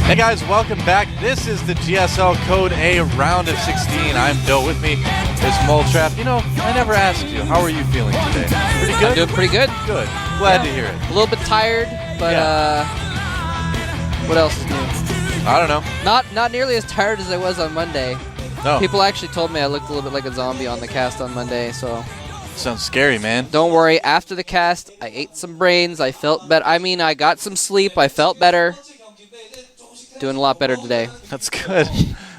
Hey guys, welcome back. This is the GSL Code A round of 16. I'm Doe. With me is Moletrap. You know, I never asked you, how are you feeling today? Pretty good? I'm doing pretty good. Good. Glad to hear it. A little bit tired, but what else is new? I don't know. Not nearly as tired as I was on Monday. No. People actually told me I looked a little bit like a zombie on the cast on Monday, so. Sounds scary, man. Don't worry. After the cast, I ate some brains. I felt better. I mean, I got some sleep. I felt better. Doing a lot better today. That's good.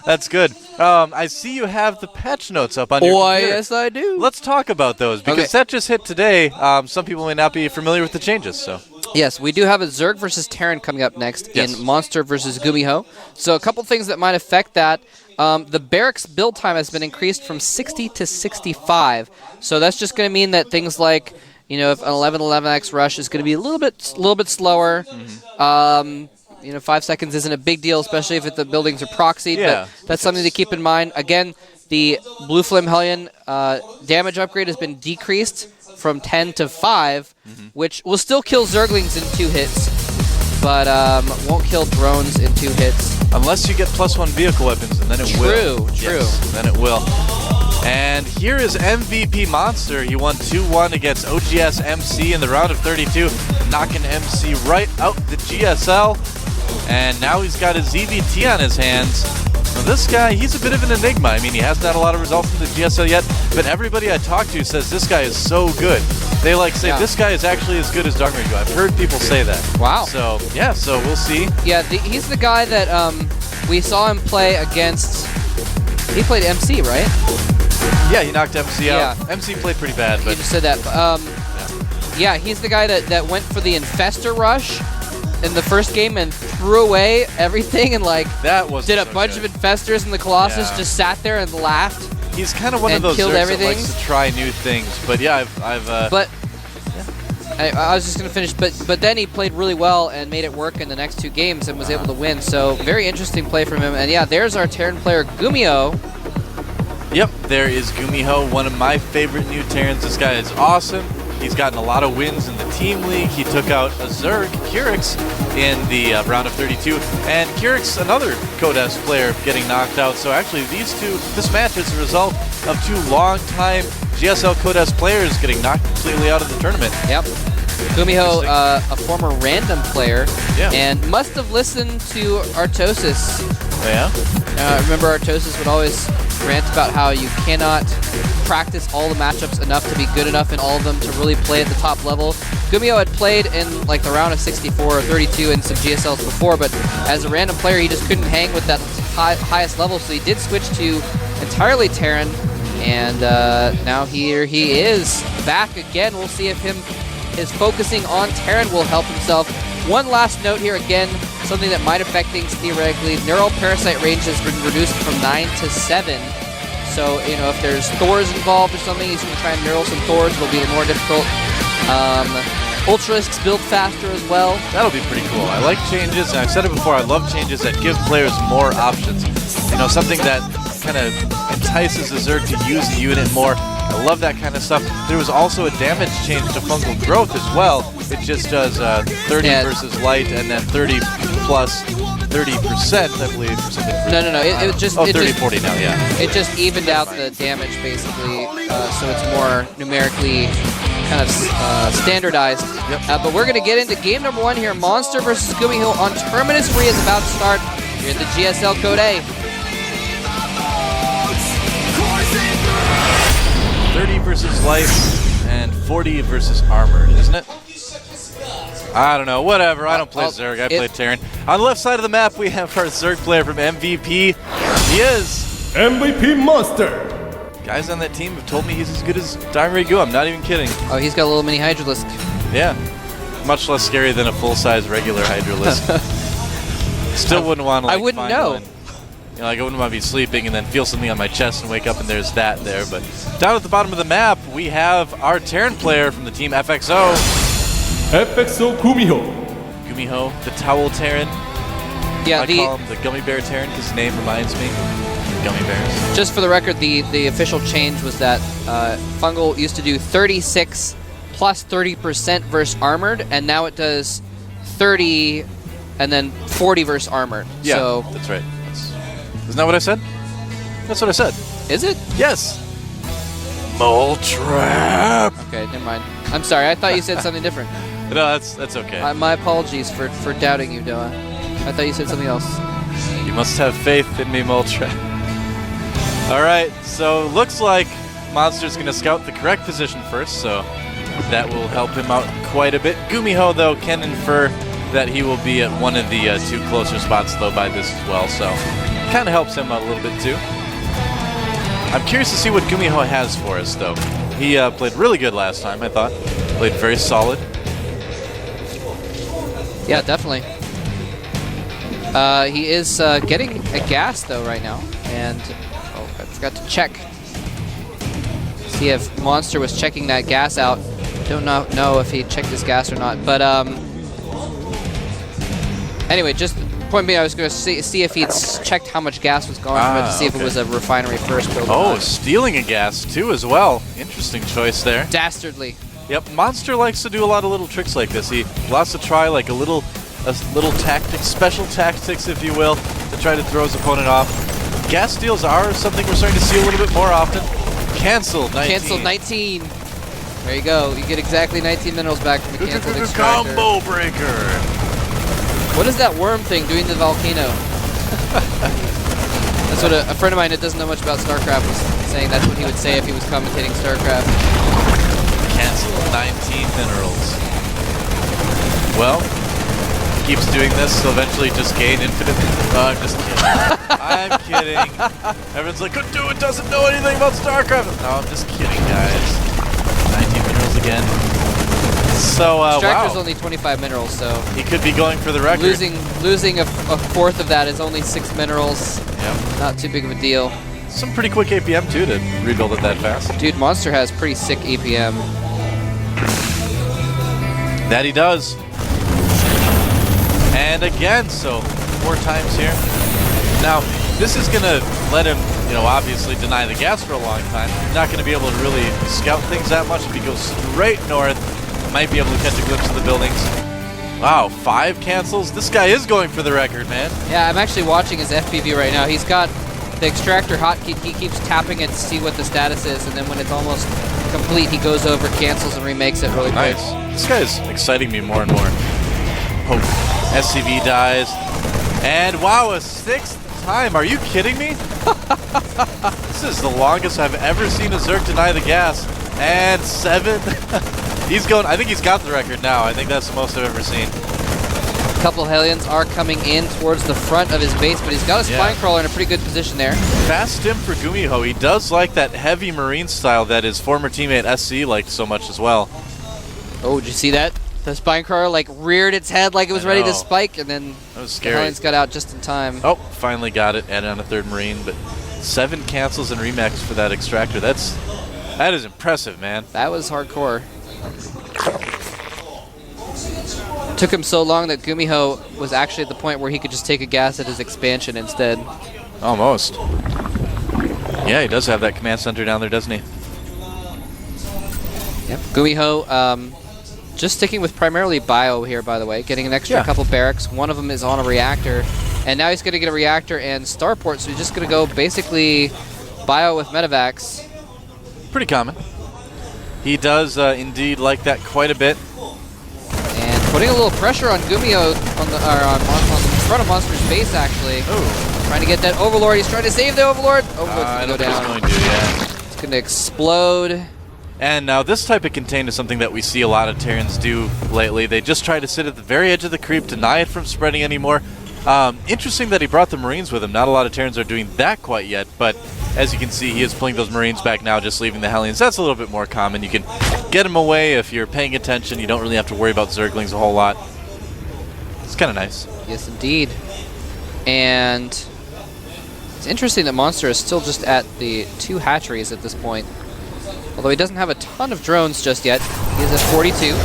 That's good. I see you have the patch notes up on your computer. Yes, I do. Let's talk about those, because that just hit today. Some people may not be familiar with the changes, so. Yes, we do have a Zerg versus Terran coming up next in Monster versus GuMiho. So a couple things that might affect that. The barracks build time has been increased from 60 to 65. So that's just going to mean that things like, you know, if an 11-11X rush is going to be a little bit slower. Mm-hmm. You know, 5 seconds isn't a big deal, especially if the buildings are proxied. Yeah, but that's something to keep in mind. Again, the Blue Flame Hellion damage upgrade has been decreased from 10 to 5, which will still kill Zerglings in 2 hits, but won't kill drones in 2 hits. Unless you get +1 vehicle weapons, and then it will. True. Yes, then it will. And here is MVP Monster. He won 2-1 against OGS MC in the round of 32, knocking MC right out the GSL. And now he's got his ZVT on his hands. Now this guy, he's a bit of an enigma. I mean, he hasn't had a lot of results in the GSL yet, but everybody I talk to says this guy is so good. They say this guy is actually as good as DarkRigo. I've heard people say that. Wow. So, yeah, so we'll see. Yeah, he's the guy that we saw him play against. He played MC, right? Yeah, he knocked MC out. Yeah. MC played pretty bad, but... You just said that. Yeah, he's the guy that went for the Infestor rush in the first game and threw away everything and did a bunch of Infestors, and the Colossus just sat there and laughed. He's kind of one of those Zergs that likes to try new things. But yeah, I was just gonna finish, but then he played really well and made it work in the next 2 games and was able to win. So very interesting play from him. And yeah, there's our Terran player GuMiho. Yep, there is GuMiho, one of my favorite new Terrans. This guy is awesome. He's gotten a lot of wins in the team league. He took out a Zerg, Curix, in the round of 32. And Curix, another Codes player, getting knocked out. So actually, this match is a result of 2 long-time GSL Codes players getting knocked completely out of the tournament. Yep. GuMiho, a former random player, and must have listened to Artosis. Oh, yeah? Remember, Artosis would always rant about how you cannot practice all the matchups enough to be good enough in all of them to really play at the top level. GuMiho had played in the round of 64 or 32 in some GSLs before, but as a random player, he just couldn't hang with that highest level, so he did switch to entirely Terran, and now here he is back again. We'll see if his focusing on Terran will help himself. One last note here again, something that might affect things theoretically. Neural Parasite range has been reduced from 9 to 7. So, you know, if there's Thors involved or something, he's going to try and neural some Thors. It'll be more difficult. Ultralisks build faster as well. That'll be pretty cool. I like changes, and I've said it before, I love changes that give players more options. You know, something that kind of entices the Zerg to use the unit more. I love that kind of stuff. There was also a damage change to fungal growth as well. It just does 30 versus light, and then 30 plus 30%, I believe, or something. No. It just 30-40 now, yeah. It just evened out the damage basically, so it's more numerically kind of standardized. Yep. But we're going to get into game number 1 here. Monster versus GuMiho on Terminus 3 is about to start here in the GSL Code A. 30 versus life and 40 versus armored, isn't it? I don't know. Whatever. I don't play Zerg. I play Terran. On the left side of the map, we have our Zerg player from MVP. He is MVP Monster. Guys on that team have told me he's as good as DarkRigo. I'm not even kidding. Oh, he's got a little mini Hydralisk. Yeah. Much less scary than a full-size regular Hydralisk. Still wouldn't want to I wouldn't know. One. You know, I wouldn't want to be sleeping and then feel something on my chest and wake up and there's that there. But down at the bottom of the map, we have our Terran player from the team FXO. FXO GuMiho. GuMiho, the Towel Terran. Yeah, I call him the Gummy Bear Terran because his name reminds me of gummy bears. Just for the record, the official change was that Fungal used to do 36 plus 30% versus armored, and now it does 30 and then 40 versus armor. Yeah, so that's right. Isn't that what I said? That's what I said. is it? Yes. Mole trap. Okay, never mind. I'm sorry. I thought you said something different. No, that's okay. My apologies for doubting you, Doa. I thought you said something else. You must have faith in me, Mole trap. All right, so looks like Monster's going to scout the correct position first, so that will help him out quite a bit. GuMiho, though, can infer that he will be at one of the 2 closer spots, though, by this as well, so kind of helps him out a little bit, too. I'm curious to see what GuMiho has for us, though. He played really good last time, I thought. Played very solid. Yeah, definitely. He is getting a gas, though, right now, and I forgot to check. See if Monster was checking that gas out. Don't know if he checked his gas or not. But anyway, just point being, I was going to see if he'd checked how much gas was going from it to see if it was a refinery first build. Oh, stealing a gas too as well. Interesting choice there. Dastardly. Yep, Monster likes to do a lot of little tricks like this. He loves to try like a little tactics, special tactics, if you will, to try to throw his opponent off. Gas steals are something we're starting to see a little bit more often. Canceled 19. Canceled 19. There you go. You get exactly 19 minerals back from the canceled extractor. Combo breaker. What is that worm thing doing to the volcano? That's what a friend of mine that doesn't know much about StarCraft was saying. That's what he would say if he was commentating StarCraft. Canceled 19 minerals. Well, keeps doing this, so eventually just gain infinite. I'm just kidding. I'm kidding. Everyone's like, couldn't do it, doesn't know anything about StarCraft. No, I'm just kidding, guys. 19 minerals again. So, Extractor's wow. only 25 minerals, so He could be going for the record. losing a fourth of that is only 6 minerals. Yep. Not too big of a deal. Some pretty quick APM, too, to rebuild it that fast. Dude, Monster has pretty sick APM. That he does. And again, so 4 times here. Now, this is going to let him, obviously deny the gas for a long time. Not going to be able to really scout things that much. If he goes straight north, might be able to catch a glimpse of the buildings. Wow, 5 cancels? This guy is going for the record, man. Yeah, I'm actually watching his FPV right now. He's got the extractor hotkey. He keeps tapping it to see what the status is, and then when it's almost complete, he goes over, cancels, and remakes it really quick. Nice. This guy is exciting me more and more. Oh, SCV dies. And wow, a 6th time. Are you kidding me? This is the longest I've ever seen a Zerg deny the gas. And 7. He's going, I think he's got the record now. I think that's the most I've ever seen. A couple Hellions are coming in towards the front of his base, but he's got a spine crawler in a pretty good position there. Fast stim for GuMiho. He does like that heavy marine style that his former teammate SC liked so much as well. Oh, did you see that? The spine crawler like reared its head like it was ready to spike, and then that was the scary. Hellions got out just in time. Oh, finally got it. Added on a 3rd marine, but 7 cancels and remakes for that extractor. That is impressive, man. That was hardcore. Took him so long that GuMiho was actually at the point where he could just take a gas at his expansion instead. Almost. Yeah, he does have that command center down there, doesn't he? Yep. GuMiho, just sticking with primarily bio here, by the way, getting an extra couple barracks. One of them is on a reactor, and now he's going to get a reactor and starport, so he's just going to go basically bio with medevacs. Pretty common. He does indeed like that quite a bit. And putting a little pressure on GuMiho on the front of Monster's base, actually. Oh. Trying to get that Overlord. He's trying to save the Overlord. I Overlord's going to go down. Going to, yeah. It's going to explode. And now this type of contain is something that we see a lot of Terrans do lately. They just try to sit at the very edge of the creep, deny it from spreading anymore. Interesting that he brought the Marines with him. Not a lot of Terrans are doing that quite yet, but as you can see, he is pulling those Marines back now, just leaving the Hellions. That's a little bit more common. You can get them away if you're paying attention. You don't really have to worry about Zerglings a whole lot. It's kind of nice. Yes, indeed. And it's interesting that Monster is still just at the 2 hatcheries at this point. Although he doesn't have a ton of drones just yet. He is at 42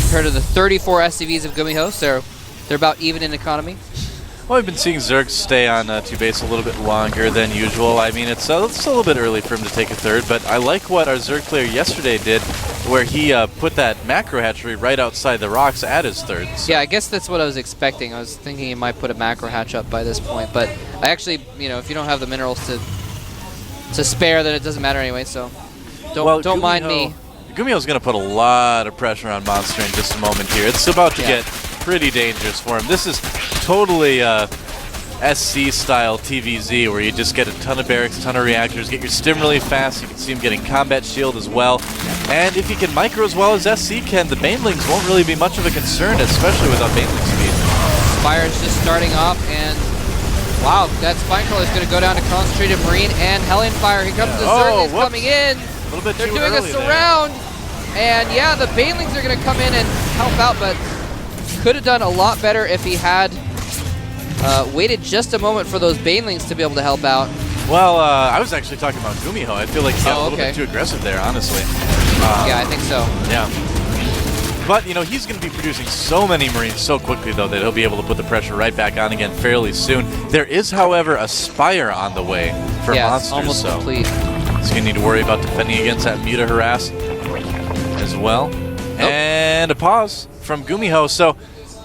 compared to the 34 SCVs of GuMiho, so they're about even in economy. Well, I've been seeing Zerg stay on 2 base a little bit longer than usual. I mean, it's a little bit early for him to take a 3rd, but I like what our Zerg player yesterday did, where he put that macro hatchery right outside the rocks at his third. So. Yeah, I guess that's what I was expecting. I was thinking he might put a macro hatch up by this point, but I actually, you know, if you don't have the minerals to spare, then it doesn't matter anyway. So don't mind me. GuMiho's going to put a lot of pressure on Monster in just a moment here. It's about to get pretty dangerous for him. This is totally SC-style TVZ, where you just get a ton of barracks, a ton of reactors, get your stim really fast. You can see him getting combat shield as well. And if he can micro as well as SC can, the banelings won't really be much of a concern, especially without baneling speed. Spire's just starting off, and wow, that Spinecrawler is going to go down to Concentrated Marine and Hellion Fire. Here comes the Zerg is coming in. A little bit They're too doing a early surround. And yeah, the banelings are going to come in and help out, but could have done a lot better if he had waited just a moment for those banelings to be able to help out. Well, I was actually talking about GuMiho. I feel like he got a little bit too aggressive there, honestly. Yeah, I think so. Yeah. But, you know, he's going to be producing so many Marines so quickly, though, that he'll be able to put the pressure right back on again fairly soon. There is, however, a Spire on the way for Monsters. Almost complete. He's going to need to worry about defending against that Muta Harass as well. And a pause from GuMiho. So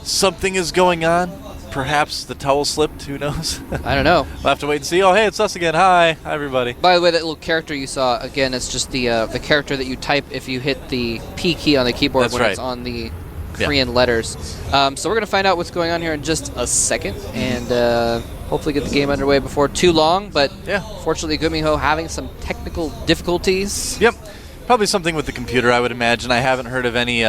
something is going on. Perhaps the towel slipped. Who knows? I don't know. We'll have to wait and see. Oh, hey, it's us again. Hi. Hi, everybody. By the way, that little character you saw, again, it's just the character that you type if you hit the P key on the keyboard when it's on the Korean letters. So we're going to find out what's going on here in just a second, and hopefully get the game underway before too long. But fortunately, GuMiho having some technical difficulties. Yep. Probably something with the computer, I would imagine. I haven't heard of any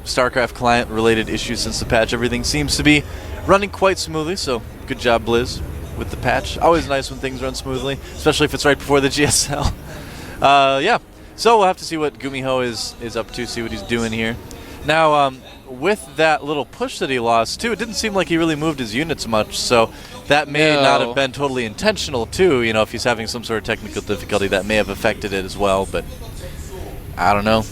StarCraft client-related issues since the patch. Everything seems to be running quite smoothly, so good job, Blizz, with the patch. Always nice when things run smoothly, especially if it's right before the GSL. Yeah, so we'll have to see what GuMiho is up to, see what he's doing here. Now, with that little push that he lost, too, it didn't seem like he really moved his units much, so that may not have been totally intentional, too. You know, if he's having some sort of technical difficulty, that may have affected it as well, but I don't know.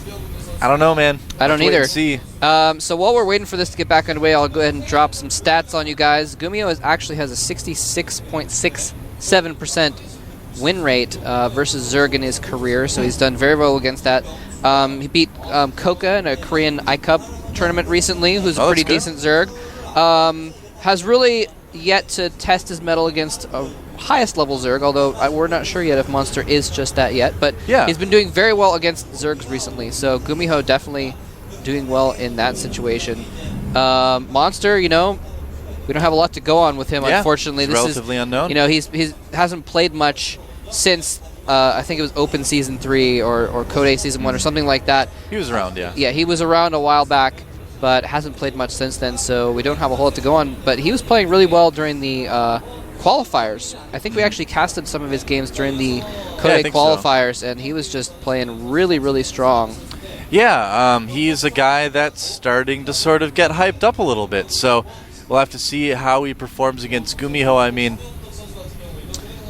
I don't know, man. I don't either. See. So while we're waiting for this to get back underway, I'll go ahead and drop some stats on you guys. GuMiho actually has a 66.67% win rate versus Zerg in his career, so he's done very well against that. He beat Koka in a Korean I-Cup tournament recently, who's a pretty decent Zerg. Has really yet to test his mettle against a highest level Zerg, although we're not sure yet if Monster is just that yet. But he's been doing very well against Zergs recently, so GuMiho definitely doing well in that situation. Monster, you know, we don't have a lot to go on with him, unfortunately. This relatively unknown. You know, he hasn't played much since I think it was Open Season 3 or Code A Season 1 or something like that. He was around, Yeah, he was around a while back, but hasn't played much since then, so we don't have a whole lot to go on. But he was playing really well during the qualifiers. I think we actually casted some of his games during the Code A qualifiers, and he was just playing really, really strong. Yeah, he's a guy that's starting to sort of get hyped up a little bit, so we'll have to see how he performs against GuMiho. I mean...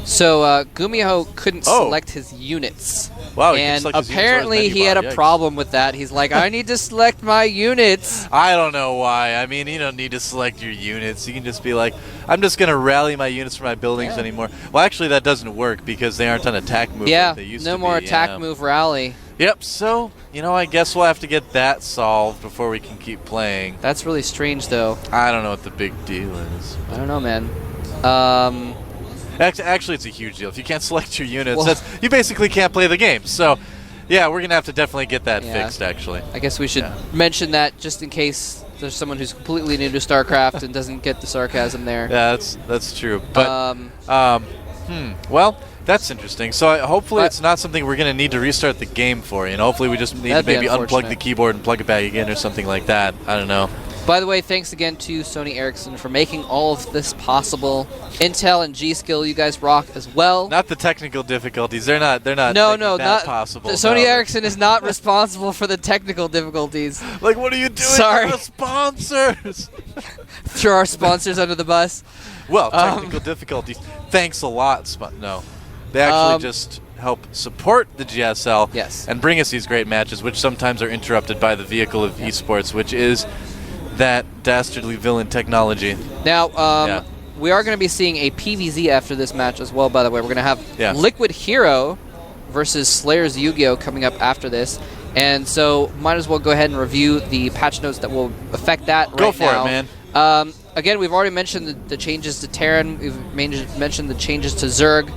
So, GuMiho couldn't select his units. Wow, and apparently he had a problem with that. He's like, I need to select my units. I don't know why. I mean, you don't need to select your units. You can just be like, I'm just going to rally my units for my buildings anymore. Well, actually, that doesn't work because they aren't on attack move like they used to be. No more attack move rally. Yep, so, you know, I guess we'll have to get that solved before we can keep playing. That's really strange, though. I don't know what the big deal is. I don't know, man. Actually, it's a huge deal. If you can't select your units, you basically can't play the game. So, yeah, we're going to have to definitely get that fixed, actually. I guess we should mention that just in case there's someone who's completely new to StarCraft and doesn't get the sarcasm there. Yeah, that's true. But, well, that's interesting. So hopefully it's not something we're going to need to restart the game for. You know, hopefully we just need to maybe unplug the keyboard and plug it back again or something like that. I don't know. By the way, thanks again to Sony Ericsson for making all of this possible. Intel and G-Skill, you guys rock as well. Not the technical difficulties. They're not not possible. Sony Ericsson is not responsible for the technical difficulties. Like, what are you doing? Sorry. For the sponsors. Throw our sponsors under the bus. Well, technical difficulties. Thanks a lot. No. They actually just help support the GSL and bring us these great matches, which sometimes are interrupted by the vehicle of esports, which is that dastardly villain technology. Now, we are going to be seeing a PVZ after this match as well, by the way. We're going to have Liquid Hero versus Slayers Yu-Gi-Oh! Coming up after this. And so might as well go ahead and review the patch notes that will affect that right now. Go for it, man. Again, we've already mentioned the changes to Terran. We've mentioned the changes to Zerg.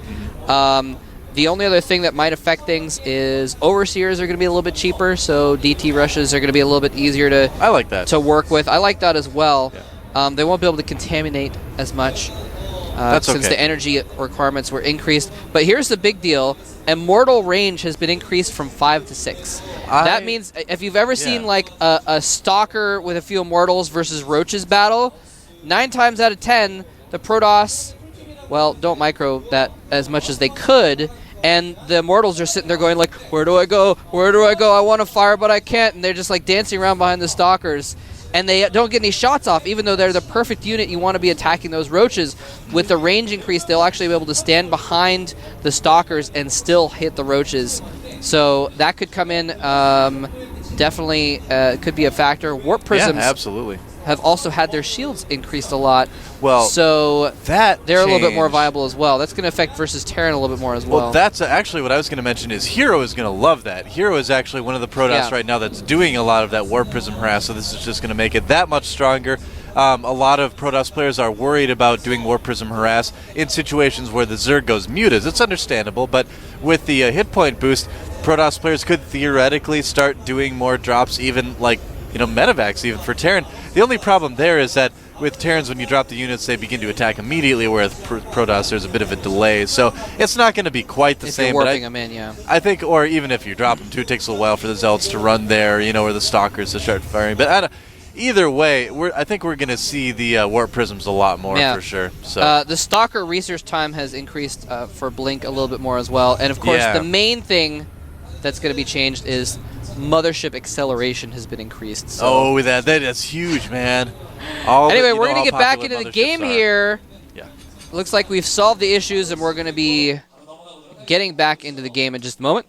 The only other thing that might affect things is Overseers are going to be a little bit cheaper, so DT rushes are going to be a little bit easier to I like that. to work with. I like that as well. Yeah. They won't be able to contaminate as much since the energy requirements were increased. But here's the big deal. Immortal range has been increased from 5 to 6. That means if you've ever seen like a Stalker with a few Immortals versus Roaches battle, 9 times out of 10, the Protoss, well, don't micro that as much as they could, and the Immortals are sitting there going like, where do I go? Where do I go? I want to fire, but I can't. And they're just like dancing around behind the Stalkers. And they don't get any shots off, even though they're the perfect unit. You want to be attacking those Roaches. With the range increase, they'll actually be able to stand behind the Stalkers and still hit the Roaches. So that could come in. Definitely could be a factor. Warp Prisms absolutely. have also had their shields increased a lot. Well, so they're a little bit more viable as well. That's going to affect versus Terran a little bit more as well. Well, that's actually what I was going to mention is Hero is going to love that. Hero is actually one of the Protoss right now that's doing a lot of that Warp Prism harass, so this is just going to make it that much stronger. A lot of Protoss players are worried about doing Warp Prism harass in situations where the Zerg goes mutas. It's understandable, but with the hit point boost, Protoss players could theoretically start doing more drops, even like, medevacs even for Terran. The only problem there is that with Terrans, when you drop the units, they begin to attack immediately, whereas Protoss, there's a bit of a delay. So it's not going to be quite the same. If you're warping them in, yeah. I think, or even if you drop them too, it takes a little while for the Zealots to run there, or the Stalkers to start firing. But either way, I think we're going to see the Warp Prisms a lot more for sure. So the Stalker research time has increased for Blink a little bit more as well. And of course, the main thing that's going to be changed is Mothership acceleration has been increased. So. That's huge, man. Anyway, we're going to get back into the game here. Yeah. Looks like we've solved the issues, and we're going to be getting back into the game in just a moment.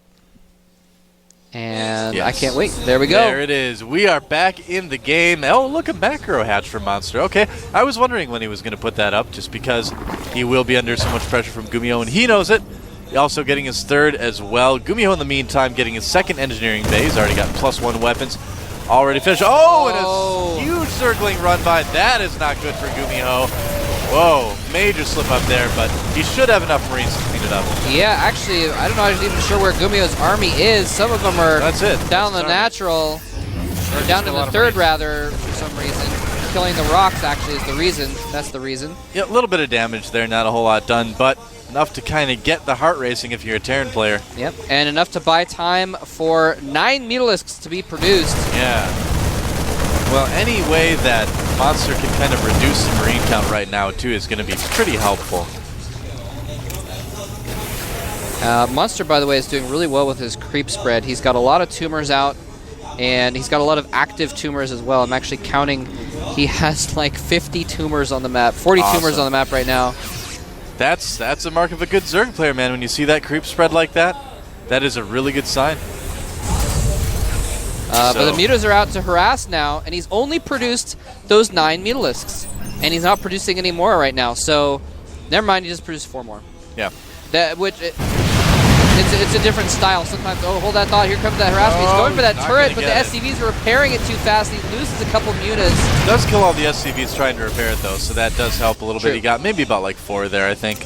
And I can't wait. There we go. There it is. We are back in the game. Oh, look, a macro hatch for Monster. Okay, I was wondering when he was going to put that up, just because he will be under so much pressure from GuMiho, and he knows it. Also getting his third as well. GuMiho, in the meantime, getting his second engineering bay. He's already got +1 weapons. Already finished. Oh, and a huge circling run by. That is not good for GuMiho. Whoa, major slip up there, but he should have enough Marines to clean it up. Yeah, actually, I don't know. I'm not even sure where GuMiho's army is. Some of them are down the natural, or down to the third, rather, for some reason. Killing the rocks, actually, is the reason. That's the reason. Yeah, a little bit of damage there, not a whole lot done, but enough to kind of get the heart racing if you're a Terran player. Yep, and enough to buy time for 9 Mutalisks to be produced. Yeah. Well, any way that Monster can kind of reduce the Marine count right now, too, is going to be pretty helpful. Monster, by the way, is doing really well with his creep spread. He's got a lot of tumors out, and he's got a lot of active tumors as well. I'm actually counting. He has like 50 tumors on the map, 40 tumors on the map right now. That's a mark of a good Zerg player, man. When you see that creep spread like that, that is a really good sign. But the mutas are out to harass now, and he's only produced those 9 Mutalisks. And he's not producing any more right now, so never mind, he just produced 4 more. Yeah. It's a different style. Sometimes, hold that thought, here comes that harassment. He's going for that turret, but the SCVs are repairing it too fast. He loses a couple mutas. He does kill all the SCVs trying to repair it, though, so that does help a little bit. He got maybe about like 4 there, I think.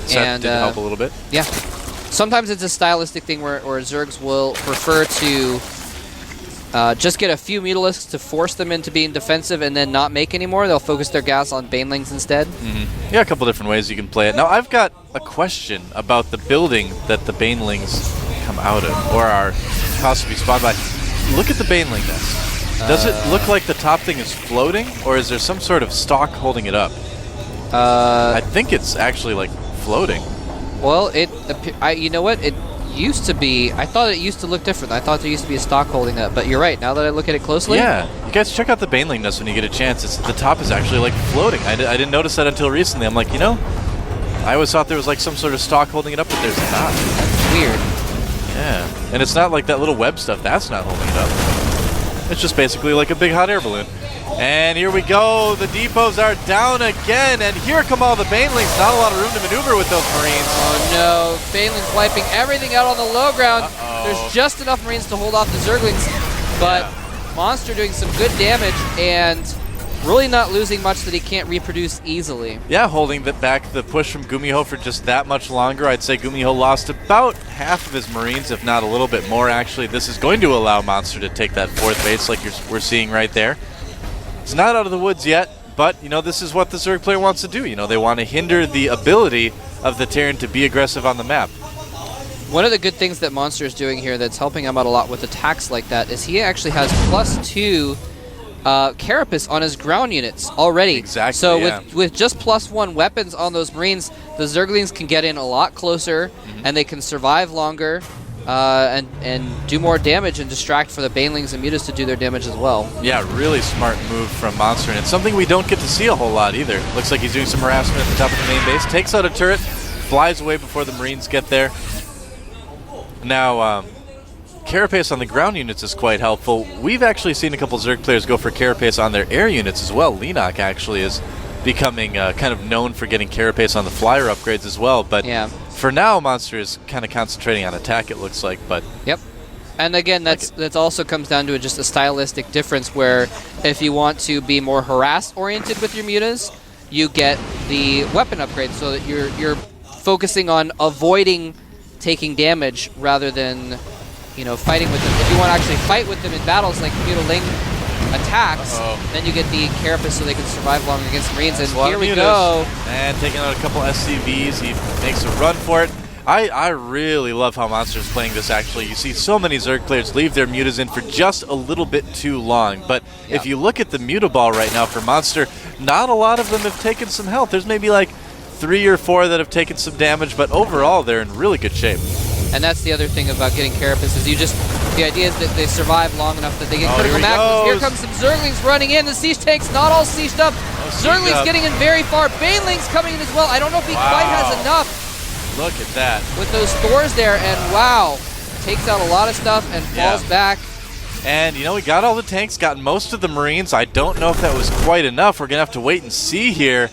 So that did help a little bit. Yeah. Sometimes it's a stylistic thing where Zergs will prefer to just get a few Mutalisks to force them into being defensive and then not make any more. They'll focus their gas on Banelings instead. Yeah, a couple different ways you can play it. Now, I've got a question about the building that the Banelings come out of, or are possibly spawned by. Look at the Baneling nest. Does it look like the top thing is floating, or is there some sort of stock holding it up? I think it's actually like floating. Well, you know what? It used to be. I thought it used to look different. I thought there used to be a stock holding up, but you're right. Now that I look at it closely, yeah. You guys check out the Baneling nest when you get a chance. The top is actually like floating. I didn't notice that until recently. I'm like, I always thought there was like some sort of stock holding it up, but there's not. That's weird. Yeah, and it's not like that little web stuff. That's not holding it up. It's just basically like a big hot air balloon. And here we go. The depots are down again, and here come all the Banelings. Not a lot of room to maneuver with those Marines. Oh no, Banelings wiping everything out on the low ground. There's just enough Marines to hold off the Zerglings, but Monster doing some good damage and really not losing much that he can't reproduce easily. Yeah, holding back the push from GuMiho for just that much longer. I'd say GuMiho lost about half of his Marines, if not a little bit more, actually. This is going to allow Monster to take that 4th base like we're seeing right there. It's not out of the woods yet, but, you know, this is what the Zerg player wants to do. You know, they want to hinder the ability of the Terran to be aggressive on the map. One of the good things that Monster is doing here that's helping him out a lot with attacks like that is he actually has +2 Carapace on his ground units already. Exactly. So with just +1 weapons on those Marines, the Zerglings can get in a lot closer and they can survive longer and do more damage and distract for the Banelings and Mutas to do their damage as well. Yeah, really smart move from Monster, and it's something we don't get to see a whole lot either. Looks like he's doing some harassment at the top of the main base, takes out a turret, flies away before the Marines get there. Now, Carapace on the ground units is quite helpful. We've actually seen a couple Zerg players go for Carapace on their air units as well. Lenok actually is becoming kind of known for getting Carapace on the flyer upgrades as well. But for now, Monster is kind of concentrating on attack, it looks like. But yep. And again, that also comes down to just a stylistic difference where if you want to be more harass-oriented with your mutas, you get the weapon upgrade so that you're focusing on avoiding taking damage rather than, you know, fighting with them. If you want to actually fight with them in battles like Mutaling attacks, then you get the Carapace so they can survive longer against Marines. And here we go. And taking out a couple SCVs, he makes a run for it. I really love how Monster's playing this, actually. You see so many Zerg players leave their mutas in for just a little bit too long. But if you look at the muta ball right now for Monster, not a lot of them have taken some health. There's maybe like 3 or 4 that have taken some damage, but overall they're in really good shape. And that's the other thing about getting Carapace is the idea is that they survive long enough that they get critical max. Here comes some Zerglings running in. The siege tank's not all sieged up. Zerglings getting in very far. Banelings coming in as well. I don't know if he quite has enough. Look at that. With those Thors there, and wow, takes out a lot of stuff and falls back. And, you know, we got all the tanks, got most of the Marines. I don't know if that was quite enough. We're going to have to wait and see here.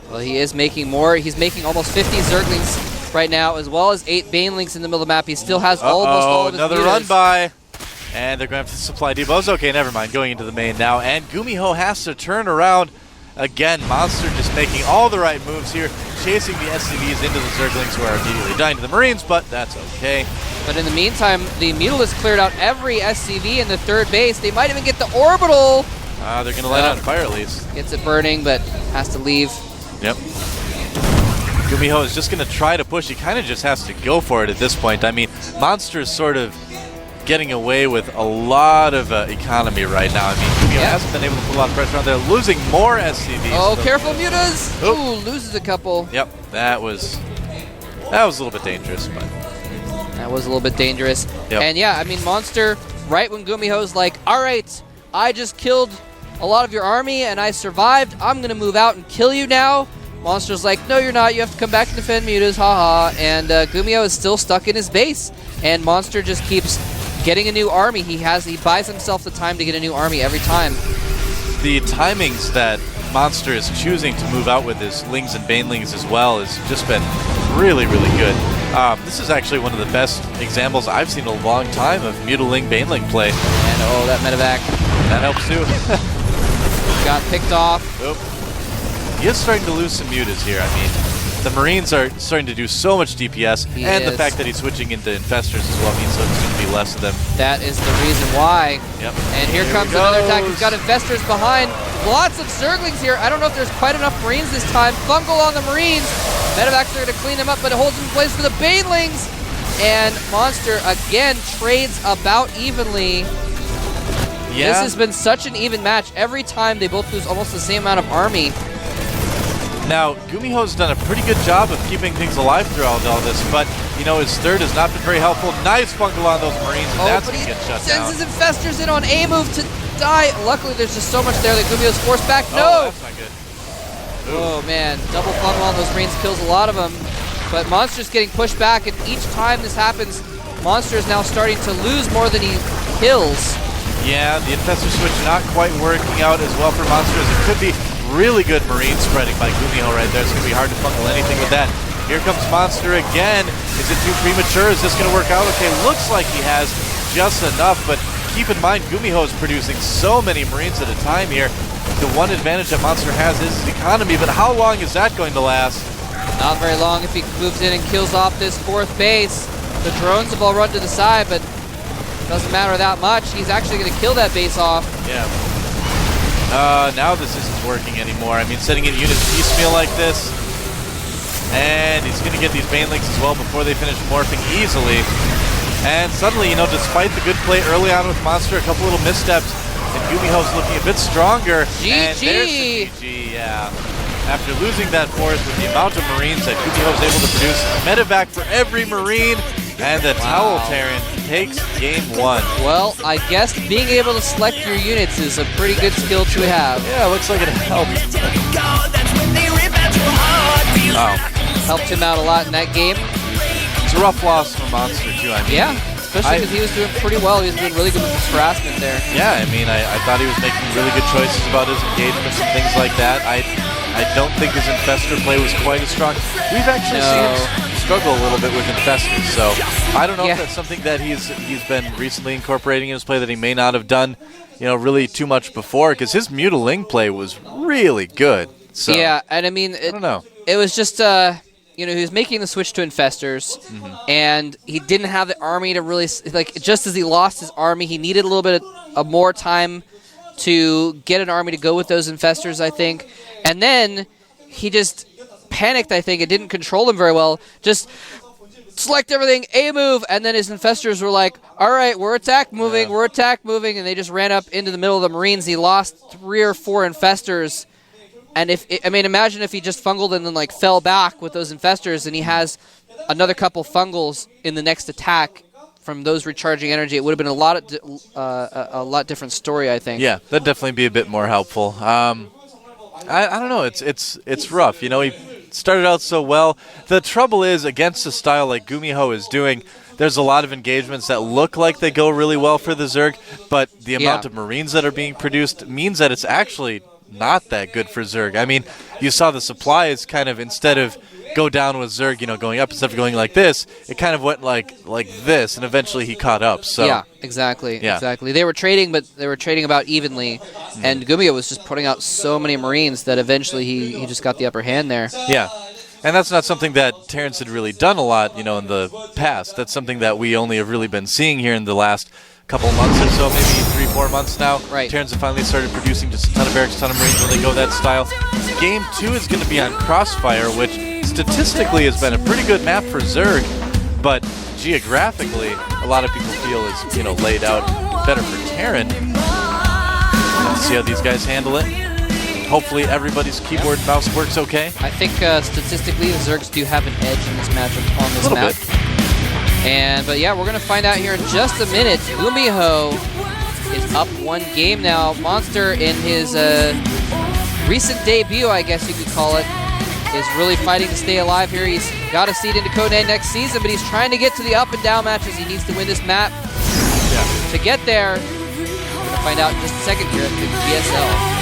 Well, he is making more. He's making almost 50 Zerglings right now, as well as 8 Banelings in the middle of the map. He still has almost all of his another mutas. run by. And they're going to have to supply depots. Okay, never mind. Going into the main now. And GuMiho has to turn around. Again, Monster just making all the right moves here, chasing the SCVs into the Zerglings who are immediately dying to the Marines, but that's okay. But in the meantime, the Mutalisk cleared out every SCV in the 3rd base. They might even get the Orbital. They're going to light on fire at least. Gets it burning, but has to leave. Yep. GuMiho is just going to try to push. He kind of just has to go for it at this point. I mean, Monster is sort of getting away with a lot of economy right now. I mean, GuMiho hasn't been able to put a lot of pressure on there. Losing more SCVs. Oh, careful, Mutas! Ooh, loses a couple. Yep, that was a little bit dangerous, but that was a little bit dangerous. Yep. And yeah, I mean, Monster, right when GuMiho's like, all right, I just killed a lot of your army and I survived. I'm going to move out and kill you now. Monster's like, no, you're not. You have to come back and defend mutas, haha. And GuMiho is still stuck in his base. And Monster just keeps getting a new army. He buys himself the time to get a new army every time. The timings that Monster is choosing to move out with his Lings and Banelings as well has just been really, really good. This is actually one of the best examples I've seen in a long time of Mutaling Baneling play. And oh, that medevac. That helps too. Got picked off. Oop. He is starting to lose some mutas here. I mean, the Marines are starting to do so much DPS, the fact that he's switching into Infestors as well means there's going to be less of them. That is the reason why. Yep. And here comes another attack. He's got Infestors behind. Lots of Zerglings here. I don't know if there's quite enough Marines this time. Fungal on the Marines. Medevacs are going to clean him up, but it holds him in place for the Banelings. And Monster, again, trades about evenly. Yeah. This has been such an even match. Every time they both lose almost the same amount of army. Now, GuMiho's done a pretty good job of keeping things alive throughout all this, but, you know, his 3rd has not been very helpful. Nice fungal on those Marines, and that's going to get shut down. Sends his Infestors in on a move to die. Luckily, there's just so much there that GuMiho's forced back. No! Oh, that's not good. Oh, man. Double fungal on those Marines kills a lot of them. But Monster's getting pushed back, and each time this happens, Monster is now starting to lose more than he kills. Yeah, the Infestor switch not quite working out as well for Monster as it could be. Really good Marine spreading by GuMiho right there. It's going to be hard to fungal anything with that. Here comes Monster again. Is it too premature? Is this going to work out? Okay, looks like he has just enough, but keep in mind GuMiho is producing so many Marines at a time here. The one advantage that Monster has is his economy, but how long is that going to last? Not very long if he moves in and kills off this 4th base. The drones have all run to the side, but doesn't matter that much. He's actually going to kill that base off. Yeah. Now this isn't working anymore. I mean, setting in units piecemeal like this, and he's going to get these Bane Links as well before they finish morphing easily. And suddenly, you know, despite the good play early on with Monster, a couple little missteps, and GuMiho's looking a bit stronger. GG! And there's the GG, yeah. After losing that 4th with the amount of Marines that GuMiho was able to produce, medevac for every Marine, and the Towel Terran takes game 1. Well, I guess being able to select your units is a pretty good skill to have. Yeah, looks like it helped. Wow. Helped him out a lot in that game. It's a rough loss for Monster, too. I mean, yeah, especially because he was doing pretty well. He was doing really good with his harassment there. Yeah, I mean, I thought he was making really good choices about his engagements and things like that. I don't think his Infestor play was quite as strong. We've actually seen him struggle a little bit with Infestors, so I don't know if that's something that he's been recently incorporating in his play that he may not have done, you know, really too much before, because his Mutiling play was really good. So yeah, and I mean, I don't know. It was just, you know, he was making the switch to Infestors, and he didn't have the army to really, like, just as he lost his army, he needed a little bit of more time to get an army to go with those Infestors, I think. And then he just panicked, I think. It didn't control him very well. Just select everything, A move, and then his Infestors were like, all right, we're attack moving, and they just ran up into the middle of the Marines. He lost 3 or 4 Infestors. And imagine if he just fungled and then like fell back with those Infestors, and he has another couple fungals in the next attack from those recharging energy. It would have been a lot different story, I think. Yeah, that'd definitely be a bit more helpful. I don't know. It's rough. You know, he started out so well. The trouble is, against a style like GuMiho is doing, there's a lot of engagements that look like they go really well for the Zerg, but the amount of Marines that are being produced means that it's actually not that good for Zerg. I mean, you saw the supplies kind of, instead of go down with Zerg, you know, going up instead of going like this, it kind of went like this, and eventually he caught up. So yeah, exactly. They were trading, but they were trading about evenly, and GuMiho was just putting out so many Marines that eventually he just got the upper hand there. Yeah. And that's not something that Terrence had really done a lot, you know, in the past. That's something that we only have really been seeing here in the last couple months or so, maybe 3-4 months now. Right. Terrence have finally started producing just a ton of barracks, a ton of Marines when they go that style. Game 2 is going to be on Crossfire, which statistically has been a pretty good map for Zerg, but geographically, a lot of people feel is, you know, laid out better for Terran. Let's see how these guys handle it. Hopefully everybody's keyboard and mouse works okay. I think statistically the Zergs do have an edge in this matchup on this map. But yeah, we're going to find out here in just a minute. GuMiho is up 1 game now. Monster, in his recent debut, I guess you could call it, is really fighting to stay alive here. He's got a seed into Codename next season, but he's trying to get to the up and down matches. He needs to win this map. To get there, we're going to find out in just a second here at the GSL.